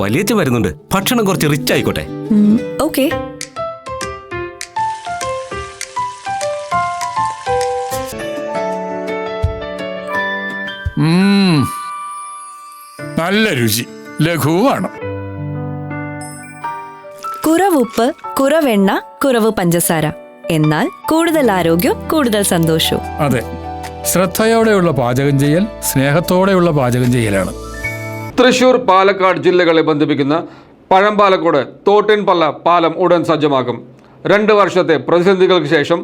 വലിയച്ഛൻ വരുന്നുണ്ട്. ഭക്ഷണം കുറച്ച് റിച്ച് ആയിക്കോട്ടെ. ഓക്കെ. നല്ല രുചി, ലഘുവാണ്. കുറവുപ്പ്, കുറവെണ്ണ, കുറവ് പഞ്ചസാര. എന്നാൽ കൂടുതൽ ആരോഗ്യം, കൂടുതൽ സന്തോഷവും. അതെ, ശ്രദ്ധയോടെയുള്ള പാചകം ചെയ്യൽ സ്നേഹത്തോടെയുള്ള പാചകം ചെയ്യലാണ്. തൃശൂർ, പാലക്കാട് ജില്ലകളെ ബന്ധിപ്പിക്കുന്ന പഴമ്പാലക്കോട് തോട്ടിൻപള്ള പാലം ഉടൻ സജ്ജമാകും. 2 വർഷത്തെ പ്രതിസന്ധികൾക്ക് ശേഷം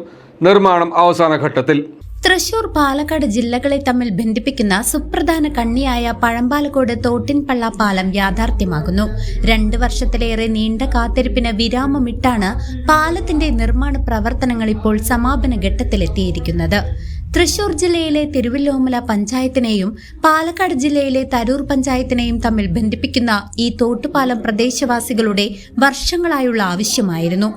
നിർമ്മാണം അവസാന ഘട്ടത്തിൽ. തൃശൂർ, പാലക്കാട് ജില്ലകളെ തമ്മിൽ ബന്ധിപ്പിക്കുന്ന സുപ്രധാന കണ്ണിയായ പഴമ്പാലക്കോട് തോട്ടിൻപള്ള പാലം യാഥാർത്ഥ്യമാകുന്നു. 2 വർഷത്തിലേറെ നീണ്ട കാത്തിരിപ്പിന് വിരാമമിട്ടാണ് പാലത്തിന്റെ നിർമ്മാണ പ്രവർത്തനങ്ങൾ ഇപ്പോൾ സമാപന ഘട്ടത്തിലെത്തിയിരിക്കുന്നത്. തൃശൂർ ജില്ലയിലെ തിരുവല്ലോമല പഞ്ചായത്തിനെയും പാലക്കാട് ജില്ലയിലെ തരൂർ പഞ്ചായത്തിനെയും തമ്മിൽ ബന്ധിപ്പിക്കുന്ന ഈ തോട്ടുപാലം പ്രദേശവാസികളുടെ വർഷങ്ങളായുള്ള ആവശ്യമായിരുന്നു.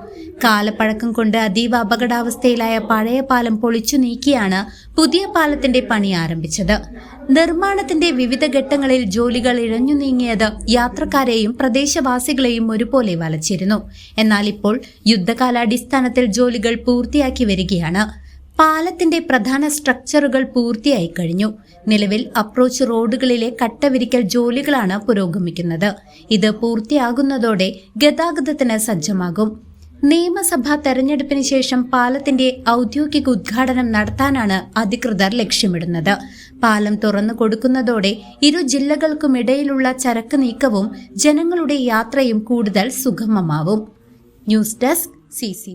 കാലപ്പഴക്കം കൊണ്ട് അതീവ അപകടാവസ്ഥയിലായ പഴയ പാലം പൊളിച്ചു നീക്കിയാണ് പുതിയ പാലത്തിന്റെ പണി ആരംഭിച്ചത്. നിർമ്മാണത്തിന്റെ വിവിധ ഘട്ടങ്ങളിൽ ജോലികൾ ഇഴഞ്ഞു നീങ്ങിയത് യാത്രക്കാരെയും പ്രദേശവാസികളെയും ഒരുപോലെ വലച്ചിരുന്നു. എന്നാൽ ഇപ്പോൾ യുദ്ധകാലാടിസ്ഥാനത്തിൽ ജോലികൾ പൂർത്തിയാക്കി വരികയാണ്. പാലത്തിന്റെ പ്രധാന സ്ട്രക്ചറുകൾ പൂർത്തിയായി കഴിഞ്ഞു. നിലവിൽ അപ്രോച്ച് റോഡുകളിലെ കട്ടവിരിക്കൽ ജോലികളാണ് പുരോഗമിക്കുന്നത്. ഇത് പൂർത്തിയാകുന്നതോടെ ഗതാഗതത്തിന് സജ്ജമാകും. നിയമസഭാ തെരഞ്ഞെടുപ്പിന് ശേഷം പാലത്തിന്റെ ഔദ്യോഗിക ഉദ്ഘാടനം നടത്താനാണ് അധികൃതർ ലക്ഷ്യമിടുന്നത്. പാലം തുറന്നു കൊടുക്കുന്നതോടെ ഇരു ജില്ലകൾക്കുമിടയിലുള്ള ചരക്ക് നീക്കവും ജനങ്ങളുടെ യാത്രയും കൂടുതൽ സുഗമമാവും. News desk CC.